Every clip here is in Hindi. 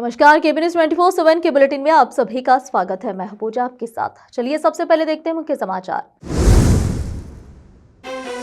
नमस्कार, केबी न्यूज 24/7 के बुलेटिन में आप सभी का स्वागत है। मैं पूजा आपके साथ। चलिए सबसे पहले देखते हैं मुख्य समाचार।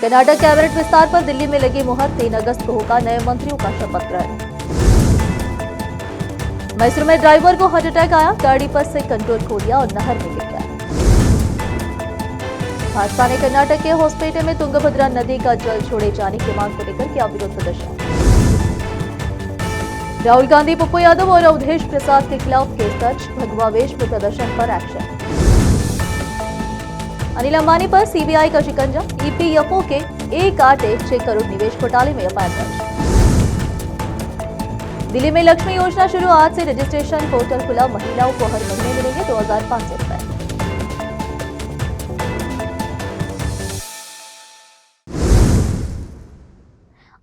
कर्नाटक कैबिनेट विस्तार पर दिल्ली में लगी मुहर। 3 अगस्त को होगा नए मंत्रियों का शपथ ग्रहण। मैसूर में ड्राइवर को हार्ट अटैक आया, गाड़ी पर से कंट्रोल खो दिया और नहर में गिर गया। भाजपा ने कर्नाटक के होसपेटे में तुंगभद्रा नदी का जल छोड़े जाने की मांग को लेकर किया विरोध प्रदर्शन। राहुल गांधी, पप्पू यादव और अवधेश प्रसाद के खिलाफ केस दर्ज। भगवा वेश में प्रदर्शन पर एक्शन। अनिल अंबानी पर सीबीआई का शिकंजा। ईपीएफओ के 1.86 करोड़ निवेश घोटाले में एफआईआर दर्ज। दिल्ली में लक्ष्मी योजना शुरू, आज से रजिस्ट्रेशन पोर्टल खुला। महिलाओं को हर महीने मिलेंगे 2500 रुपए।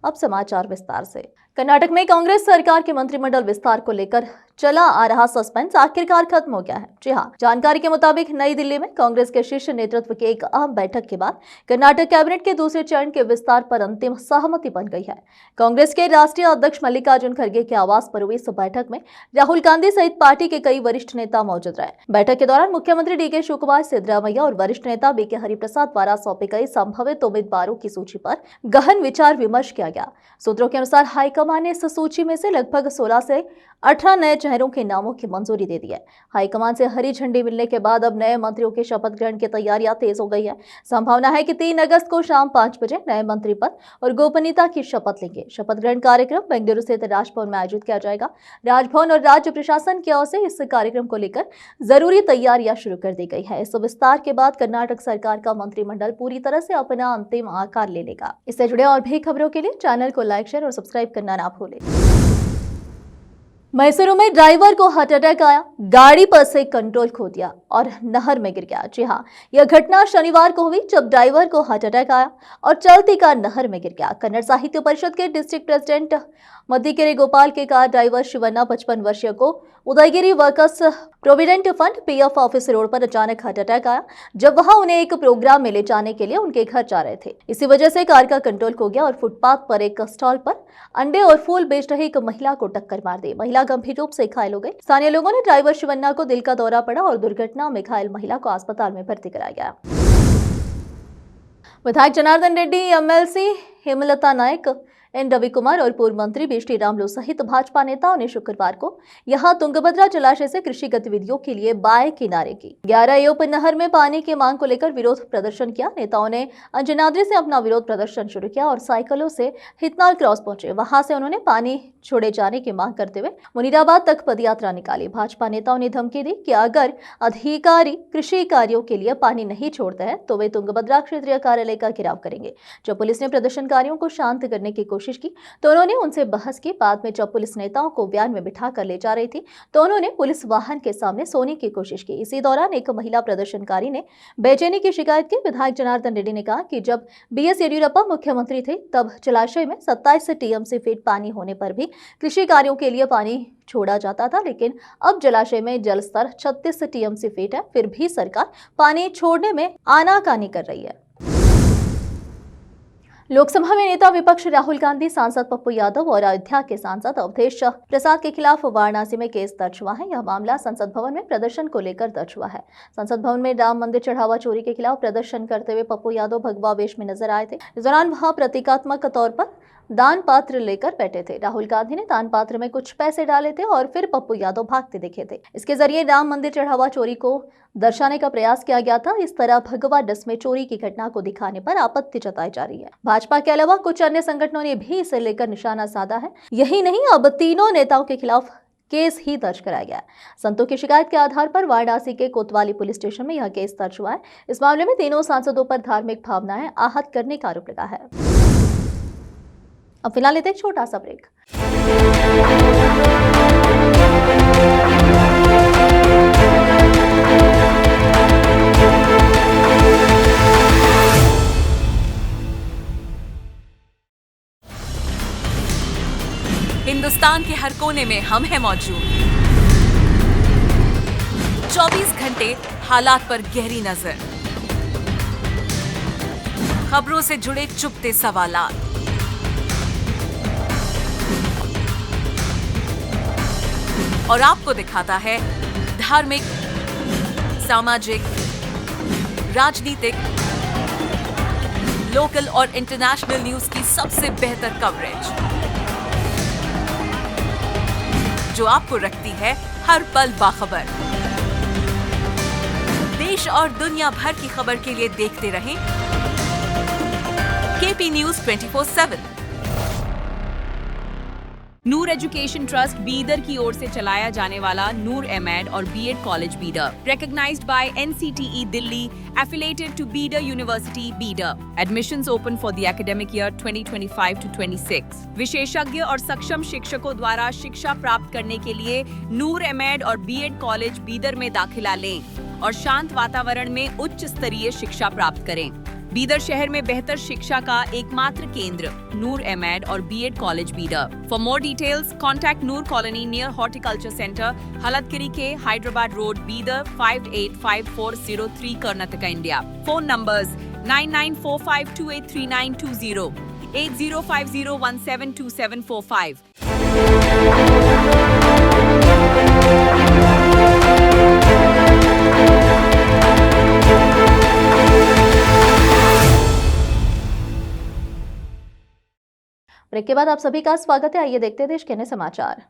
अब समाचार विस्तार से। कर्नाटक में कांग्रेस सरकार के मंत्रिमंडल विस्तार को लेकर चला आ रहा सस्पेंस आखिरकार खत्म हो गया है। जी हां, जानकारी के मुताबिक नई दिल्ली में कांग्रेस के शीर्ष नेतृत्व की एक अहम बैठक के बाद कर्नाटक कैबिनेट के दूसरे चरण के विस्तार पर अंतिम सहमति बन गई है। कांग्रेस के राष्ट्रीय अध्यक्ष मल्लिकार्जुन खड़गे के आवास पर हुई इस बैठक में राहुल गांधी सहित पार्टी के कई वरिष्ठ नेता मौजूद रहे। बैठक के दौरान मुख्यमंत्री डीके शिवकुमार, सिद्धरामैया और वरिष्ठ नेता बीके हरिप्रसाद द्वारा सौंपी गई संभावित उम्मीदवारों की सूची पर गहन विचार विमर्श किया गया। सूत्रों के अनुसार हाईकमान ने इस सूची में से लगभग 16 से 18 नए चेहरों के नामों की मंजूरी दे दी है। हाईकमान से हरी झंडी मिलने के बाद अब नए मंत्रियों के शपथ ग्रहण की तैयारियां तेज हो गई है। संभावना है कि 3 अगस्त को शाम 5 बजे नए मंत्री पद और गोपनीयता की शपथ लेंगे। शपथ ग्रहण कार्यक्रम बेंगलुरु स्थित राजभवन में आयोजित किया जाएगा। राजभवन और राज्य प्रशासन की ओर से इस कार्यक्रम को लेकर जरूरी तैयारियां शुरू कर दी गई है। इस विस्तार के बाद कर्नाटक सरकार का मंत्रिमंडल पूरी तरह से अपना अंतिम आकार ले लेगा। इससे जुड़े और भी खबरों के लिए चैनल को लाइक, शेयर और सब्सक्राइब करना ना भूलें। मैसूरू में ड्राइवर को हार्ट अटैक आया, गाड़ी पर से कंट्रोल खो दिया और नहर में गिर गया। जी हां, यह घटना शनिवार को हुई जब ड्राइवर को हार्ट अटैक आया और चलती कार नहर में गिर गया। कन्नड़ साहित्य परिषद के डिस्ट्रिक्ट प्रेसिडेंट मद्दिकेरे गोपाल के कार ड्राइवर शिवन्ना 55 वर्षीय को Udayagiri workers provident fund PF office road पर अचानक हार्ट अटैक आया जब वह उन्हें एक प्रोग्राम में ले जाने के लिए उनके घर जा रहे थे। इसी वजह से कार का कंट्रोल खो गया और फुटपाथ पर एक स्टॉल पर अंडे और फूल बेच रही एक महिला को टक्कर मार दी। महिला गंभीर रूप से घायल हो गई। स्थानीय लोगों ने ड्राइवर शिवन्ना को दिल का दौरा पड़ा और दुर्घटना में घायल महिला को अस्पताल में भर्ती कराया गया। विधायक जनार्दन रेड्डी, एमएलसी हेमलता नायक, एन रविकुमार और पूर्व मंत्री बी श्रीरामुलु सहित भाजपा नेताओं ने शुक्रवार को यहां तुंगभद्रा जलाशय से कृषि गतिविधियों के लिए बाएं किनारे की 11 एओप नहर में पानी की मांग को लेकर विरोध प्रदर्शन किया। नेताओं ने अंजनाद्री से अपना विरोध प्रदर्शन शुरू किया और साइकिलों से हितनाल क्रॉस पहुंचे। वहां से उन्होंने पानी छोड़े जाने की मांग करते हुए मुनीराबाद तक पदयात्रा निकाली। भाजपा नेताओं ने धमकी दी कि अगर अधिकारी कृषि कार्यों के लिए पानी नहीं छोड़ते हैं तो वे तुंगभद्रा क्षेत्रीय कार्यालय का घेराव करेंगे। जब पुलिस ने प्रदर्शनकारियों को शांत करने की कोशिश की तो उन्होंने उनसे बहस की। बाद में जब पुलिस नेताओं को वैन में बिठा कर ले जा रही थी तो उन्होंने पुलिस वाहन के सामने सोने की कोशिश की। इसी दौरान एक महिला प्रदर्शनकारी ने बेचैनी की शिकायत की। विधायक जनार्दन रेड्डी ने कहा कि जब बीएस येडियुरप्पा मुख्यमंत्री थे तब जलाशय में 27 टीएमसी फीट पानी होने पर भी कृषि कार्यों के लिए पानी छोड़ा जाता था, लेकिन अब जलाशय में जल स्तर 36 टीएमसी फीट है, फिर भी सरकार पानी छोड़ने में आनाकानी कर रही है। लोकसभा में नेता विपक्ष राहुल गांधी, सांसद पप्पू यादव और अयोध्या के सांसद अवधेश प्रसाद के खिलाफ वाराणसी में केस दर्ज हुआ है। यह मामला संसद भवन में प्रदर्शन को लेकर दर्ज हुआ है। संसद भवन में राम मंदिर चढ़ावा चोरी के खिलाफ प्रदर्शन करते हुए पप्पू यादव भगवा वेश में नजर आए थे। इस दौरान वह प्रतीकात्मक तौर पर दान पात्र लेकर बैठे थे। राहुल गांधी ने दान पात्र में कुछ पैसे डाले थे और फिर पप्पू यादव भागते दिखे थे। इसके जरिए राम मंदिर चढ़ावा चोरी को दर्शाने का प्रयास किया गया था। इस तरह भगवा डस में चोरी की घटना को दिखाने पर आपत्ति जताई जा रही है। भाजपा के अलावा कुछ अन्य संगठनों ने भी इसे लेकर निशाना साधा है। यही नहीं, अब तीनों नेताओं के खिलाफ केस ही दर्ज कराया गया। संतों की शिकायत के आधार पर वाराणसी के कोतवाली पुलिस स्टेशन में यह केस दर्ज हुआ है। इस मामले में तीनों सांसदों पर धार्मिक भावनाएं आहत करने का आरोप लगा है। अब फिलहाल लेते एक छोटा सा ब्रेक। हिंदुस्तान के हर कोने में हम हैं मौजूद। 24 घंटे हालात पर गहरी नजर, खबरों से जुड़े चुपते सवालात, और आपको दिखाता है धार्मिक, सामाजिक, राजनीतिक, लोकल और इंटरनेशनल न्यूज की सबसे बेहतर कवरेज, जो आपको रखती है हर पल बाखबर। देश और दुनिया भर की खबर के लिए देखते रहें KP news 24/7। Noor education trust Bidar की ओर से चलाया जाने वाला नूर एमएड और BEd college Bidar, recognized by NCTE Delhi, affiliated to Bidar University, Bidar. Admissions open for the academic year 2025 to 26. विशेषज्ञ और सक्षम शिक्षकों द्वारा शिक्षा प्राप्त करने के लिए नूर एमएड और बीएड कॉलेज बीदर में दाखिला लें और शांत वातावरण में उच्च स्तरीय शिक्षा प्राप्त करें। बीदर शहर में बेहतर शिक्षा का एकमात्र केंद्र नूर एमएड और BEd college Bidar. For more details contact Noor colony near horticulture centre, Halatgiri के Hyderabad road, Bidar 585403 Karnataka, India. Phone numbers 9945283920, 8050172745। Break के बाद आप सभी का स्वागत है। आइए देखते हैं देश के अन्य समाचार।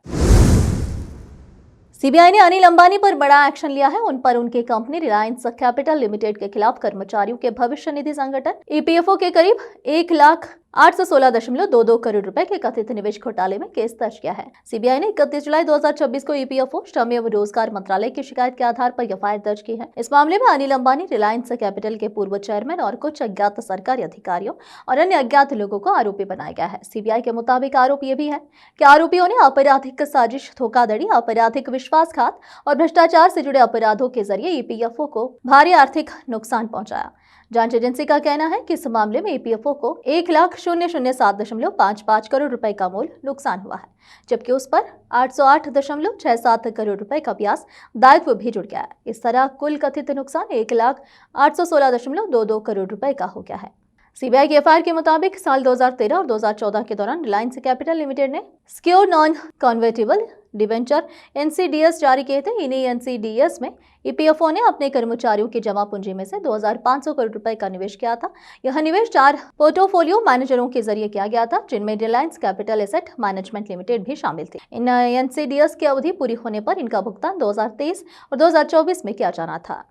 सीबीआई ने अनिल अंबानी पर बड़ा एक्शन लिया है। उन पर उनकी कंपनी रिलायंस कैपिटल लिमिटेड के खिलाफ कर्मचारियों के भविष्य निधि संगठन ईपीएफओ के करीब 1,816.22 करोड़ रुपए के कथित निवेश घोटाले में केस दर्ज किया है। सीबीआई ने 31 जुलाई 2026 को ईपीएफओ, श्रम एवं रोजगार मंत्रालय की शिकायत के आधार पर एफआईआर दर्ज की है। इस मामले में अनिल अंबानी, रिलायंस कैपिटल के पूर्व चेयरमैन और कुछ अज्ञात सरकारी अधिकारियों और अन्य अज्ञात लोगों को आरोपी बनाया गया है। सीबीआई के मुताबिक आरोप ये भी है कि आरोपियों ने आपराधिक साजिश, धोखाधड़ी, आपराधिक विश्वासघात और भ्रष्टाचार से जुड़े अपराधों के जरिए ईपीएफओ को भारी आर्थिक नुकसान पहुंचाया। जांच एजेंसी का कहना है कि इस मामले में ईपीएफओ को 1,007.55 करोड़ रुपए का मूल नुकसान हुआ है, जबकि उस पर 808.67 करोड़ रुपए का ब्याज दायित्व भी जुड़ गया है। इस तरह कुल कथित नुकसान 1,816.22 करोड़ रुपए का हो गया है। सीबीआई की एफआईआर के मुताबिक साल 2013 और 2014 के दौरान रिलायंस कैपिटल लिमिटेड ने secure non convertible debenture NCDS जारी किए थे। इन्हीं एनसीडीएस में ईपीएफओ ने अपने कर्मचारियों की जमा पूंजी में से 2,500 करोड़ रुपए का निवेश किया था। यह निवेश 4 पोर्टफोलियो मैनेजरों के जरिए किया गया था, जिनमें Reliance capital asset management limited भी शामिल थी। इन एनसीडीएस की अवधि पूरी होने पर इनका भुगतान 2023 और 2024 में किया जाना था।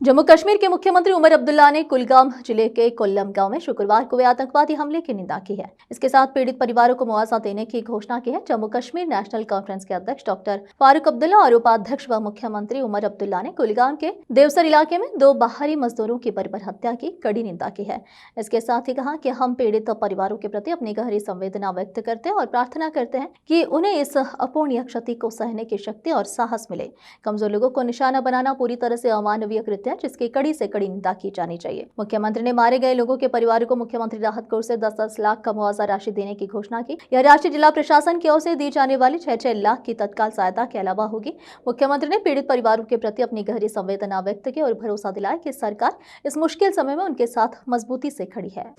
जम्मू कश्मीर के मुख्यमंत्री उमर अब्दुल्ला ने कुलगाम जिले के कोल्लम गांव में शुक्रवार को हुए आतंकवादी हमले की निंदा की है। इसके साथ पीड़ित परिवारों को मुआवजा देने की घोषणा की है। जम्मू कश्मीर नेशनल कॉन्फ्रेंस के अध्यक्ष डॉक्टर फारूक अब्दुल्ला और उपाध्यक्ष व मुख्यमंत्री उमर अब्दुल्ला ने कुलगाम के देवसर इलाके में 2 बाहरी मजदूरों की बर्बर हत्या की कड़ी निंदा की है। इसके साथ ही कहा कि हम पीड़ित परिवारों के प्रति अपनी गहरी संवेदना व्यक्त करते हैं और प्रार्थना करते हैं कि उन्हें इस अपूर्णीय क्षति को सहने की शक्ति और साहस मिले। कमजोर लोगों को निशाना बनाना पूरी तरह से अमानवीय कृत्य है, जिसकी कड़ी से कड़ी निंदा की जानी चाहिए। मुख्यमंत्री ने मारे गए लोगों के परिवारों को मुख्यमंत्री राहत कोष से 10-10 लाख का मुआवजा राशि देने की घोषणा की। यह राशि जिला प्रशासन की ओर से दी जाने वाली 6-6 लाख की तत्काल सहायता के अलावा होगी। मुख्यमंत्री ने पीड़ित परिवारों के प्रति अपनी गहरी संवेदना व्यक्त की और भरोसा दिलाया कि सरकार इस मुश्किल समय में उनके साथ मजबूती से खड़ी है।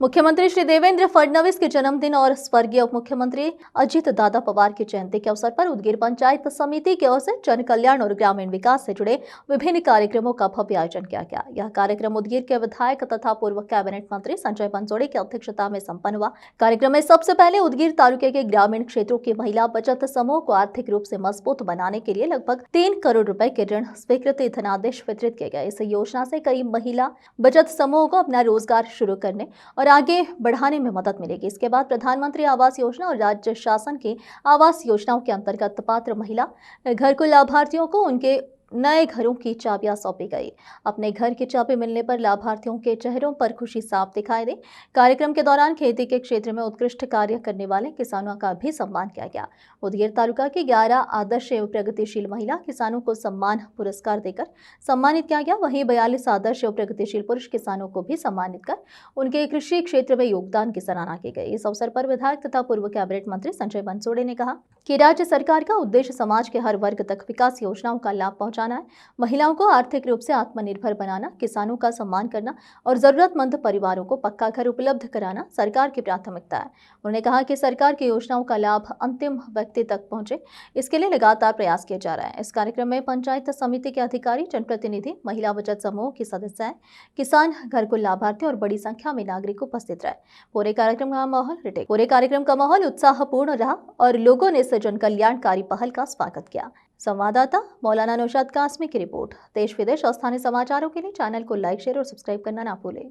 मुख्यमंत्री श्री देवेंद्र फडणवीस के जन्मदिन और स्वर्गीय उप मुख्यमंत्री अजित दादा पवार की जयंती के अवसर पर उदगीर पंचायत समिति की ओर से जन कल्याण और ग्रामीण विकास से जुड़े विभिन्न कार्यक्रमों का भव्य आयोजन किया गया। यह कार्यक्रम उदगीर के विधायक तथा पूर्व कैबिनेट मंत्री संजय बनसोड़े की अध्यक्षता में संपन्न हुआ। कार्यक्रम में सबसे पहले उदगीर तालुके के ग्रामीण क्षेत्रों की महिला बचत समूह को आर्थिक रूप से मजबूत बनाने के लिए लगभग 3 करोड़ रुपए के ऋण स्वीकृति धनादेश वितरित किए गए। इस योजना से कई महिला बचत समूहों को अपना रोजगार शुरू करने और आगे बढ़ाने में मदद मिलेगी। इसके बाद प्रधानमंत्री आवास योजना और राज्य शासन की आवास योजनाओं के अंतर्गत पात्र महिला घर को लाभार्थियों को उनके नए घरों की चाबियां सौंपी गई। अपने घर की चाबी मिलने पर लाभार्थियों के चेहरों पर खुशी साफ दिखाई दी। कार्यक्रम के दौरान खेती के क्षेत्र में उत्कृष्ट कार्य करने वाले किसानों का भी सम्मान किया गया। उदगीर तालुका की 11 आदर्श एवं प्रगतिशील महिला किसानों को सम्मान पुरस्कार देकर सम्मानित किया गया। वहीं 42 आदर्श एवं प्रगतिशील पुरुष किसानों को भी सम्मानित कर उनके कृषि क्षेत्र में योगदान की सराहना की गई। इस अवसर पर विधायक तथा पूर्व कैबिनेट मंत्री संजय बनसोड़े ने कहा कि राज्य सरकार का उद्देश्य समाज के हर वर्ग तक विकास योजनाओं का लाभ पहुंचाना है, महिलाओं को आर्थिक रूप से आत्मनिर्भर बनाना, किसानों का सम्मान करना और जरूरतमंद परिवारों को पक्का घर उपलब्ध कराना सरकार की प्राथमिकता है। उन्होंने कहा कि सरकार की योजनाओं का लाभ अंतिम व्यक्ति तक पहुंचे, इसके लिए लगातार प्रयास किया जा रहा है। इस कार्यक्रम में पंचायत समिति के अधिकारी, जनप्रतिनिधि, महिला बचत समूह की सदस्याएं, किसान, घर कुल लाभार्थी और बड़ी संख्या में नागरिक उपस्थित रहे। पूरे कार्यक्रम का माहौल उत्साहपूर्ण रहा और लोगों ने इस जन कल्याणकारी पहल का स्वागत किया। संवाददाता मौलाना नौशाद कासमी की रिपोर्ट। देश विदेश और स्थानीय समाचारों के लिए चैनल को लाइक, शेयर और सब्सक्राइब करना ना भूलें।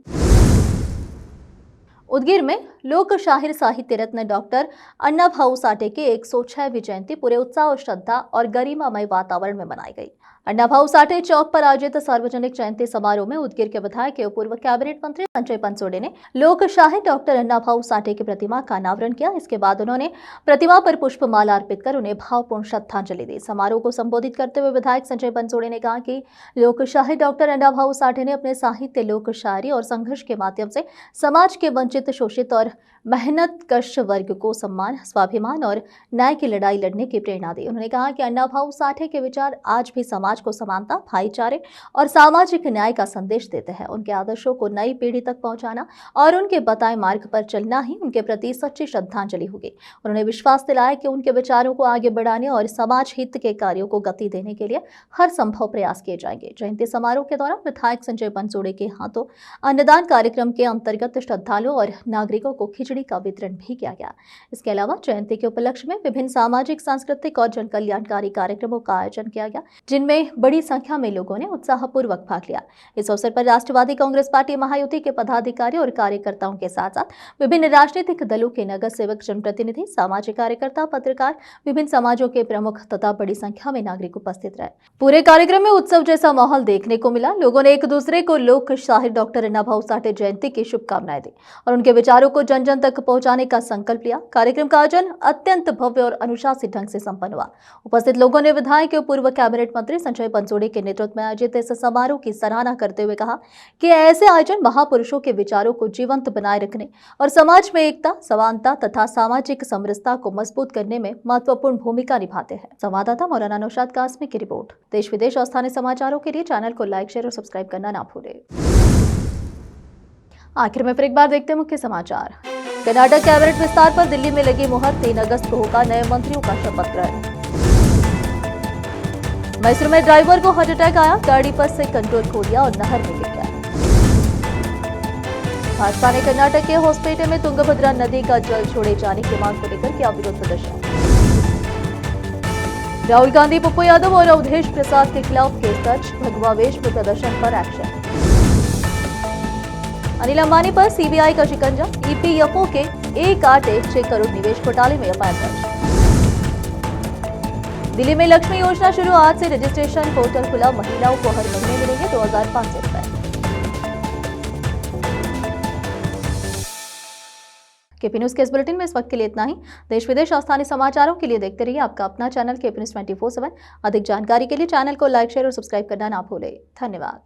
उदगीर में लोक शाहीर साहित्य रत्न डॉक्टर अन्ना भाऊ साठे की 106वीं जयंती पूरे उत्साह और श्रद्धा और गरिमामय वातावरण में मनाई गई। अन्ना भाऊ साठे चौक पर आयोजित सार्वजनिक जयंती समारोह में उदगीर के विधायक एवं पूर्व कैबिनेट मंत्री संजय बनसोड़े ने लोक शाहीर डॉक्टर अन्ना भाऊ साठे की प्रतिमा का अनावरण किया। इसके बाद उन्होंने प्रतिमा पर पुष्पमाला अर्पित कर उन्हें भावपूर्ण श्रद्धांजलि दी। समारोह को संबोधित करते हुए विधायक संजय बनसोड़े ने कहा कि लोक शाहीर डॉक्टर अन्ना भाऊ साठे ने अपने साहित्य, लोक शायरी और संघर्ष के माध्यम से समाज के वंचित, शोषित और मेहनत कश वर्ग को सम्मान, स्वाभिमान और न्याय की लड़ाई लड़ने की प्रेरणा दी। उन्होंने कहा कि अन्ना भाऊ साठे के विचार आज भी समाज को समानता, भाईचारे और सामाजिक न्याय का संदेश देते हैं। उनके आदर्शों को नई पीढ़ी तक पहुंचाना और उनके बताए मार्ग पर चलना ही उनके प्रति सच्ची श्रद्धांजलि होगी। उन्होंने विश्वास दिलाया कि उनके विचारों को आगे बढ़ाने और समाज हित के कार्यों को गति देने के लिए हर संभव प्रयास किए जाएंगे। जयंती समारोह के दौरान विधायक संजय बनसोड़े के हाथों अन्नदान कार्यक्रम के अंतर्गत श्रद्धालुओं और नागरिकों को खिचड़ी का वितरण भी किया गया। इसके अलावा जयंती के उपलक्ष्य में विभिन्न सामाजिक, सांस्कृतिक और जन कल्याणकारी कार्यक्रमों का आयोजन किया गया, जिनमें बड़ी संख्या में लोगों ने उत्साहपूर्वक भाग लिया। इस अवसर पर राष्ट्रवादी कांग्रेस पार्टी महायुति के पदाधिकारी और कार्यकर्ताओं के साथ साथ विभिन्न राजनीतिक दलों के नगर सेवक, जनप्रतिनिधि, सामाजिक कार्यकर्ता, पत्रकार, विभिन्न समाजों के प्रमुख तथा बड़ी संख्या में नागरिक उपस्थित रहे। पूरे कार्यक्रम में उत्सव जैसा माहौल देखने को मिला। लोगों ने एक दूसरे को लोक शाहीर डॉक्टर अन्ना भाऊ साठे जयंती की शुभकामनाएं दी और उनके विचारों को जन जन तक पहुंचाने का संकल्प लिया। कार्यक्रम का आयोजन अत्यंत भव्य और अनुशासित ढंग से संपन्न हुआ। उपस्थित लोगों ने विधायक एवं पूर्व कैबिनेट मंत्री संजय बनसोड़े के नेतृत्व में आयोजित इस समारोह की सराहना करते हुए कहा कि ऐसे आयोजन महापुरुषों के विचारों को जीवंत बनाए रखने और समाज में एकता, समानता तथा सामाजिक समरसता को मजबूत करने में महत्वपूर्ण भूमिका निभाते हैं। संवाददाता मौलाना नौशाद कासमी की रिपोर्ट। देश विदेश और स्थानीय समाचारों के लिए चैनल को लाइक, शेयर और सब्सक्राइब करना ना भूलें। आखिर में फिर एक बार देखते हैं मुख्य समाचार। कर्नाटक कैबिनेट विस्तार पर दिल्ली में लगी मुहर। 3 अगस्त को होगा नए मंत्रियों का शपथ ग्रहण। मैसूर में ड्राइवर को हार्ट अटैक आया, गाड़ी पर से कंट्रोल खो दिया और नहर में गिर गया। भाजपा ने कर्नाटक के होसपेटे में तुंगभद्रा नदी का जल छोड़े जाने की मांग को लेकर किया विरोध प्रदर्शन। राहुल गांधी, पप्पू यादव और अवधेश प्रसाद के खिलाफ केस दर्ज, भगवा वेश में प्रदर्शन पर एक्शन। अनिल अंबानी पर सीबीआई का शिकंजा, ईपीएफओ के 1.86 करोड़ निवेश घोटाले में एफआईआर दर्ज। दिल्ली में लक्ष्मी योजना शुरू, आज से रजिस्ट्रेशन पोर्टल खुला, महिलाओं को हर महीने मिलेंगे 2500 रुपए। केपी न्यूज के इस बुलेटिन में इस वक्त के लिए इतना ही। देश विदेश और स्थानीय समाचारों के लिए देखते रहिए आपका अपना चैनल केपी न्यूज 24/7। अधिक जानकारी के लिए चैनल को लाइक, शेयर और सब्सक्राइब करना ना भूलें। धन्यवाद।